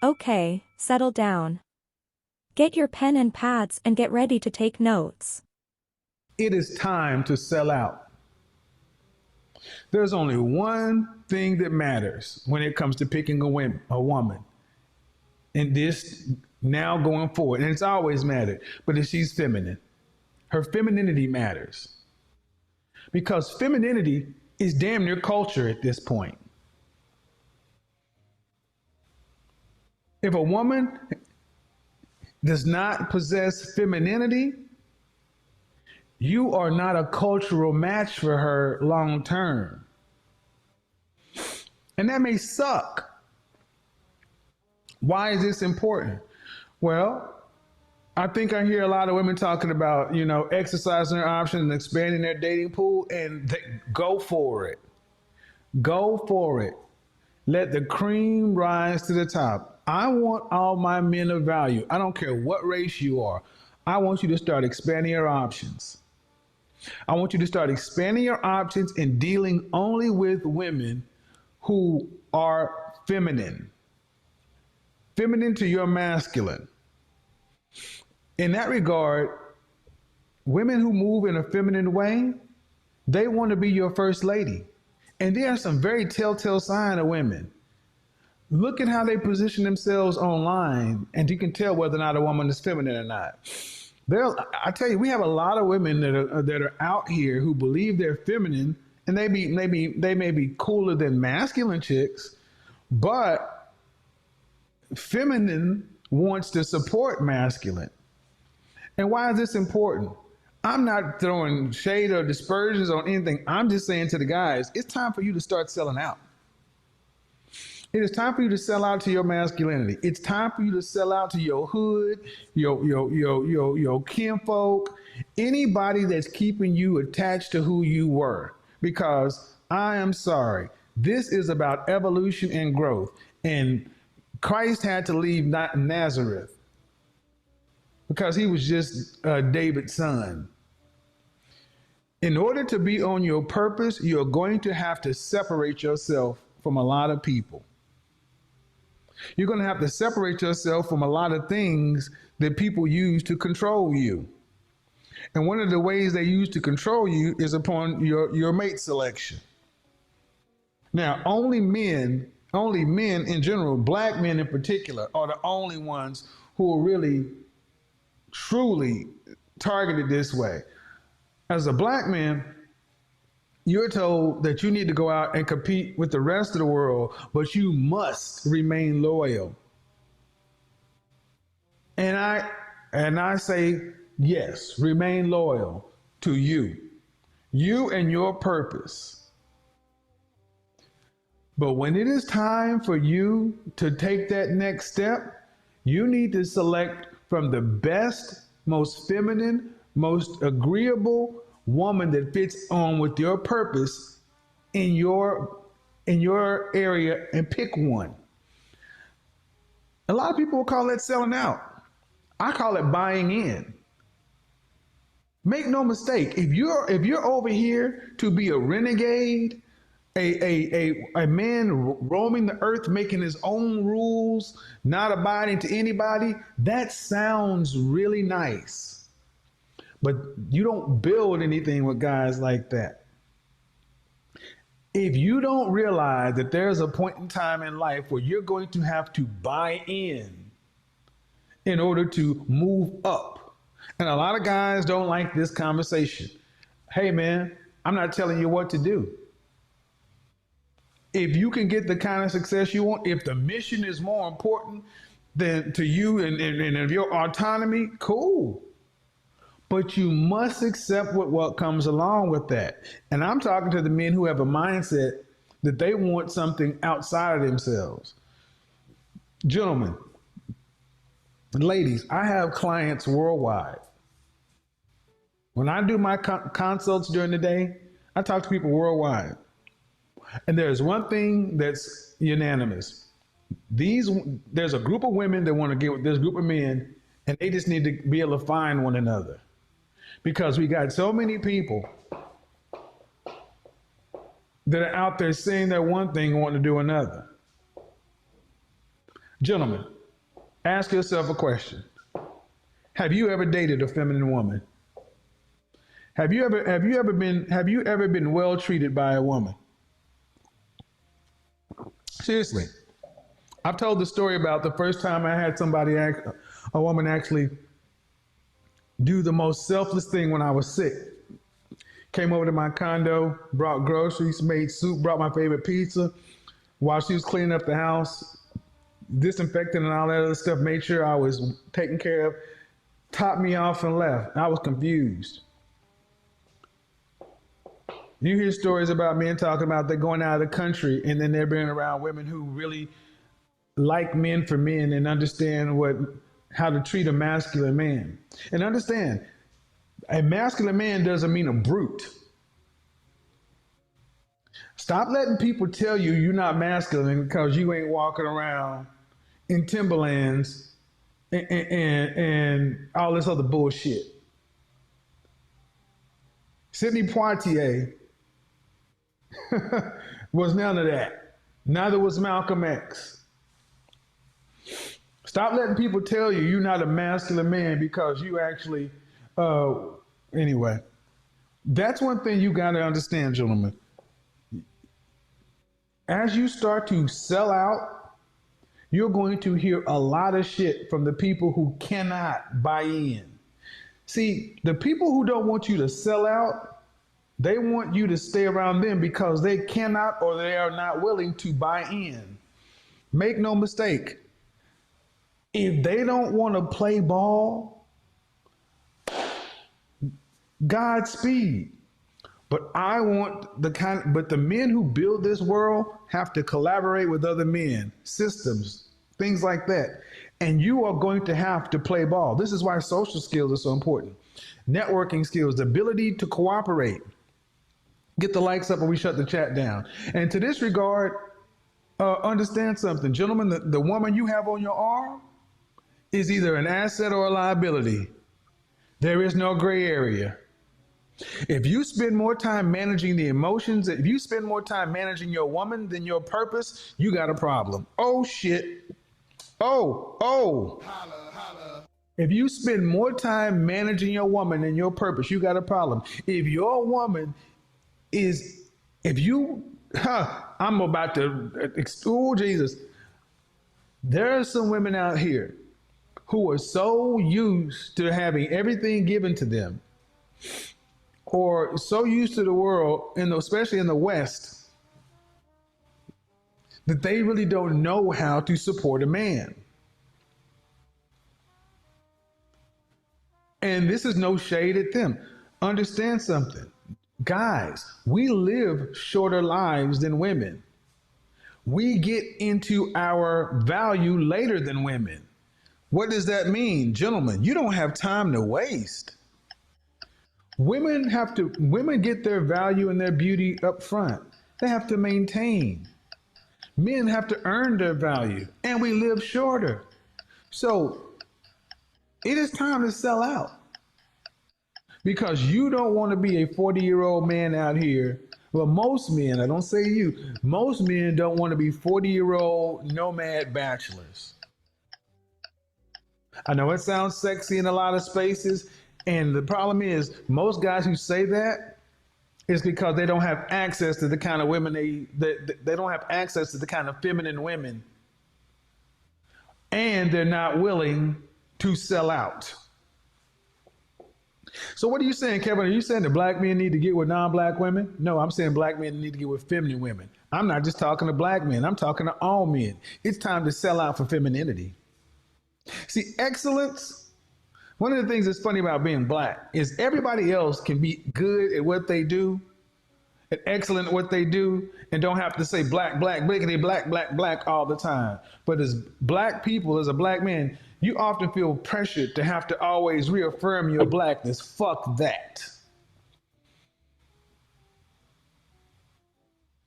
Okay, settle down. Get your pen and pads and get ready to take notes. It is time to sell out. There's only one thing that matters when it comes to picking a woman. And this now going forward, and it's always mattered, but if she's feminine, her femininity matters. Because femininity is damn near culture at this point. If a woman does not possess femininity, you are not a cultural match for her long term. And that may suck. Why is this important? Well, I think I hear a lot of women talking about, exercising their options and expanding their dating pool, and go for it. Go for it. Let the cream rise to the top. I want all my men of value. I don't care what race you are. I want you to start expanding your options. I want you to start expanding your options and dealing only with women who are feminine to your masculine. In that regard, women who move in a feminine way, they want to be your first lady. And there are some very telltale signs of women. Look at how they position themselves online, and you can tell whether or not a woman is feminine or not. I tell you, we have a lot of women that are out here who believe they're feminine, and they may be cooler than masculine chicks, but feminine wants to support masculine. And why is this important? I'm not throwing shade or dispersions on anything. I'm just saying to the guys, it's time for you to start selling out. It is time for you to sell out to your masculinity. It's time for you to sell out to your hood, your kinfolk, anybody that's keeping you attached to who you were. Because I am sorry, this is about evolution and growth. And Christ had to leave Nazareth because he was just David's son. In order to be on your purpose, you're going to have to separate yourself from a lot of people. You're going to have to separate yourself from a lot of things that people use to control you. And one of the ways they use to control you is upon your mate selection. Now, only men in general, black men in particular, are the only ones who are really, truly targeted this way. As a black man, you're told that you need to go out and compete with the rest of the world, but you must remain loyal. And I say, yes, remain loyal to you and your purpose. But when it is time for you to take that next step, you need to select from the best, most feminine, most agreeable woman that fits on with your purpose in your area, and pick one. A lot of people will call that selling out. I call it buying in. Make no mistake, if you're over here to be a renegade, a man roaming the earth, making his own rules, not abiding to anybody, that sounds really nice. But you don't build anything with guys like that. If you don't realize that there's a point in time in life where you're going to have to buy in order to move up. And a lot of guys don't like this conversation. Hey man, I'm not telling you what to do. If you can get the kind of success you want, if the mission is more important than to you and of your autonomy, cool. But you must accept what comes along with that. And I'm talking to the men who have a mindset that they want something outside of themselves. Gentlemen, ladies, I have clients worldwide. When I do my consults during the day, I talk to people worldwide. And there's one thing that's unanimous. There's a group of women that want to get with this group of men, and they just need to be able to find one another. Because we got so many people that are out there saying that one thing and want to do another. Gentlemen, Ask yourself a question. Have you ever dated a feminine woman? Have you ever been well treated by a woman? Seriously. I've told the story about the first time I had a woman actually do the most selfless thing when I was sick. Came over to my condo, brought groceries, made soup, brought my favorite pizza while she was cleaning up the house, disinfecting and all that other stuff, made sure I was taken care of, topped me off and left. I was confused. You hear stories about men talking about they're going out of the country and then they're being around women who really like men for men and understand how to treat a masculine man. And understand, a masculine man doesn't mean a brute. Stop letting people tell you you're not masculine because you ain't walking around in Timberlands and all this other bullshit. Sidney Poitier was none of that. Neither was Malcolm X. Stop letting people tell you you're not a masculine man because you actually, anyway. That's one thing you got to understand, gentlemen. As you start to sell out, you're going to hear a lot of shit from the people who cannot buy in. See, the people who don't want you to sell out, they want you to stay around them because they cannot or they are not willing to buy in. Make no mistake. If they don't want to play ball, Godspeed. But but the men who build this world have to collaborate with other men, systems, things like that. And you are going to have to play ball. This is why social skills are so important. Networking skills, the ability to cooperate. Get the likes up or we shut the chat down. And to this regard, understand something. Gentlemen, the woman you have on your arm is either an asset or a liability. There is no gray area. If you spend more time managing the emotions, if you spend more time managing your woman than your purpose, you got a problem. Oh, shit. Oh. Holla, holla. If you spend more time managing your woman than your purpose, you got a problem. If your woman I'm about to, oh, Jesus. There are some women out here who are so used to having everything given to them, or so used to the world, especially in the West, that they really don't know how to support a man. And this is no shade at them. Understand something. Guys, we live shorter lives than women. We get into our value later than women. What does that mean? Gentlemen, you don't have time to waste. Women get their value and their beauty up front. They have to maintain. Men have to earn their value, and we live shorter. So it is time to sell out because you don't want to be a 40-year-old man out here. Well, most men, I don't say you, most men don't want to be 40-year-old nomad bachelors. I know it sounds sexy in a lot of spaces. And the problem is, most guys who say that is because they don't have access to the kind of women they don't have access to the kind of feminine women, and they're not willing to sell out. So what are you saying, Kevin? Are you saying that black men need to get with non-black women? No, I'm saying black men need to get with feminine women. I'm not just talking to black men. I'm talking to all men. It's time to sell out for femininity. See, excellence. One of the things that's funny about being black is everybody else can be good at what they do and excellent at what they do and don't have to say black, black, blickety, black, black, black all the time. But as black people, as a black man, you often feel pressured to have to always reaffirm your blackness. Fuck that.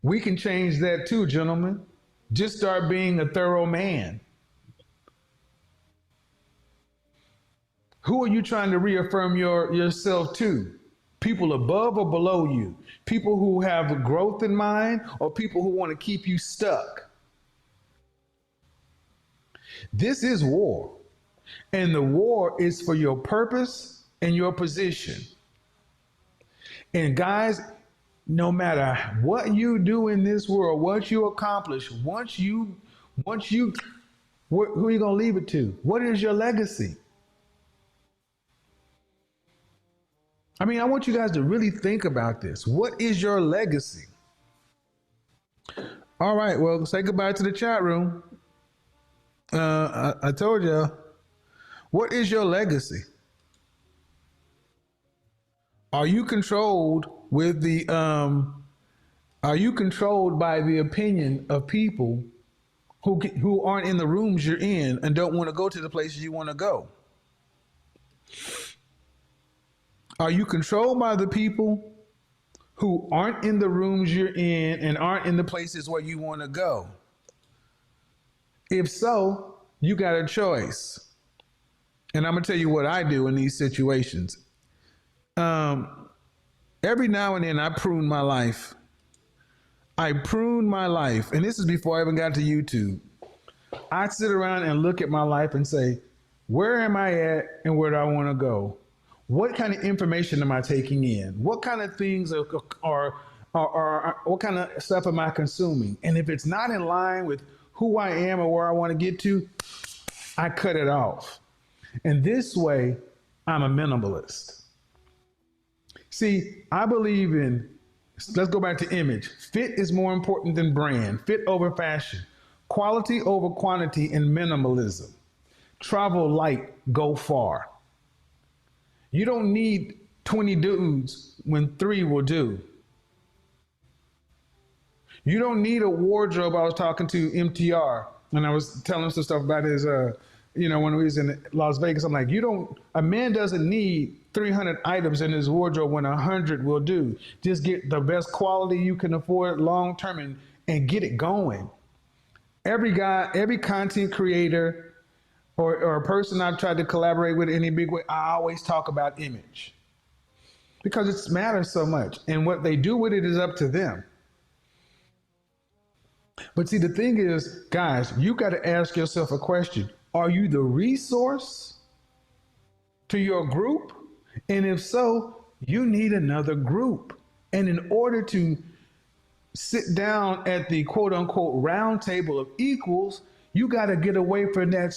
We can change that too, gentlemen. Just start being a thorough man. Who are you trying to reaffirm yourself to? People above or below you? People who have growth in mind or people who want to keep you stuck? This is war. And the war is for your purpose and your position. And guys, no matter what you do in this world, what you accomplish, once you, who are you going to leave it to? What is your legacy? I mean, I want you guys to really think about this. What is your legacy? All right, well, say goodbye to the chat room. I told you. What is your legacy? Are you controlled with the are you controlled by the opinion of people who aren't in the rooms you're in and don't want to go to the places you want to go? Are you controlled by the people who aren't in the rooms you're in and aren't in the places where you want to go? If so, you got a choice. And I'm going to tell you what I do in these situations. Every now and then I prune my life. I prune my life. And this is before I even got to YouTube. I sit around and look at my life and say, where am I at and where do I want to go? What kind of information am I taking in? What kind of things are what kind of stuff am I consuming? And if it's not in line with who I am or where I want to get to, I cut it off. And this way, I'm a minimalist. See, I believe in, let's go back to image. Fit is more important than brand. Fit over fashion. Quality over quantity and minimalism. Travel light, go far. You don't need 20 dudes when 3 will do. You don't need a wardrobe. I was talking to MTR and I was telling him some stuff about his, when we was in Las Vegas. I'm like, a man doesn't need 300 items in his wardrobe when 100 will do. Just get the best quality you can afford long term and get it going. Every content creator, or a person I've tried to collaborate with in any big way, I always talk about image because it matters so much. And what they do with it is up to them. But see, the thing is, guys, you got to ask yourself a question. Are you the resource to your group? And if so, you need another group. And in order to sit down at the quote unquote round table of equals, you got to get away from that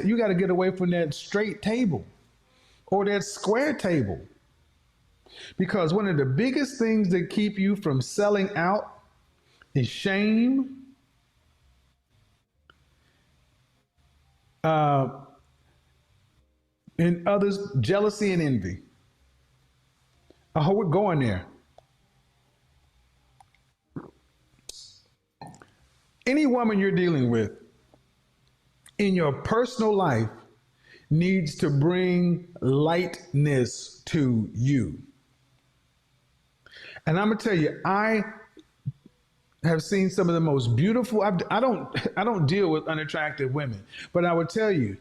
you got to get away from that straight table or that square table. Because one of the biggest things that keep you from selling out is shame, and others, jealousy and envy. I hope we're going there. Any woman you're dealing with in your personal life needs to bring lightness to you. And I'm gonna tell you, I have seen some of the most beautiful. I don't deal with unattractive women, but I would tell you,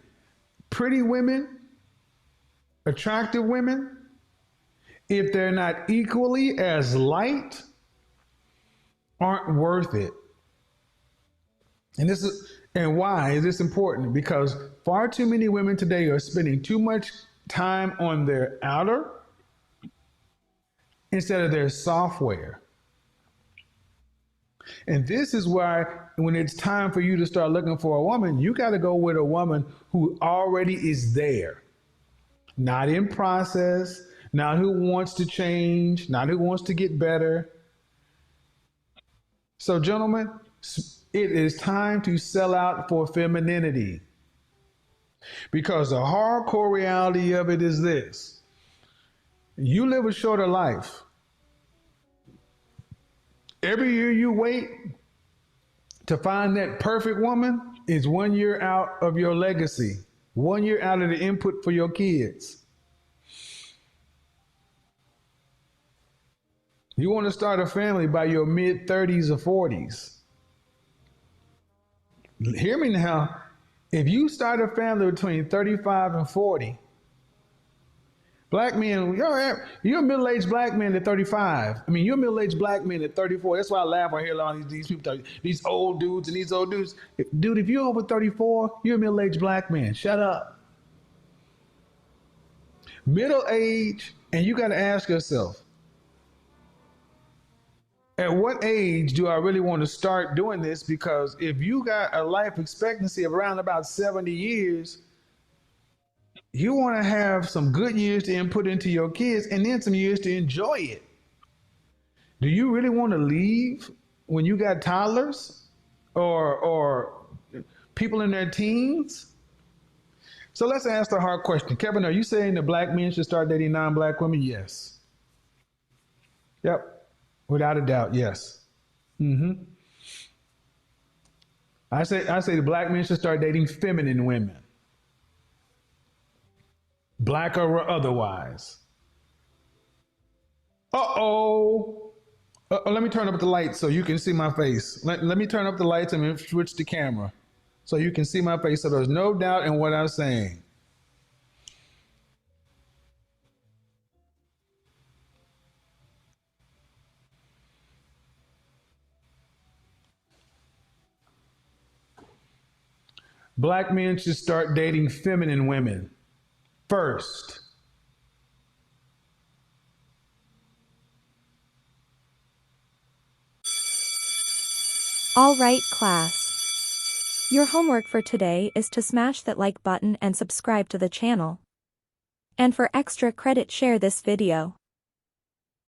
pretty women, attractive women, if they're not equally as light, aren't worth it. And why is this important? Because far too many women today are spending too much time on their outer instead of their software. And this is why when it's time for you to start looking for a woman, you got to go with a woman who already is there. Not in process, not who wants to change, not who wants to get better. So gentlemen, it is time to sell out for femininity. Because the hardcore reality of it is this. You live a shorter life. Every year you wait to find that perfect woman is 1 year out of your legacy. 1 year out of the input for your kids. You want to start a family by your mid-30s or 40s. Hear me now. If you start a family between 35 and 40, Black men, you're a middle-aged black man at 35. I mean, you're a middle-aged black man at 34. That's why I laugh when I hear a lot of these people, these old dudes and these old dudes. Dude, if you're over 34, you're a middle-aged black man. Shut up. Middle age, and you got to ask yourself, at what age do I really want to start doing this? Because if you got a life expectancy of around about 70 years, you want to have some good years to input into your kids and then some years to enjoy it. Do you really want to leave when you got toddlers or people in their teens? So let's ask the hard question. Kevin, are you saying that black men should start dating non-black women? Yes. Yep. Without a doubt, yes. hmm I say the black men should start dating feminine women, black or otherwise. Uh-oh. Let me turn up the lights so you can see my face. Let me turn up the lights and switch the camera so you can see my face so there's no doubt in what I'm saying. Black men should start dating feminine women first. All right, class. Your homework for today is to smash that like button and subscribe to the channel. And for extra credit, share this video.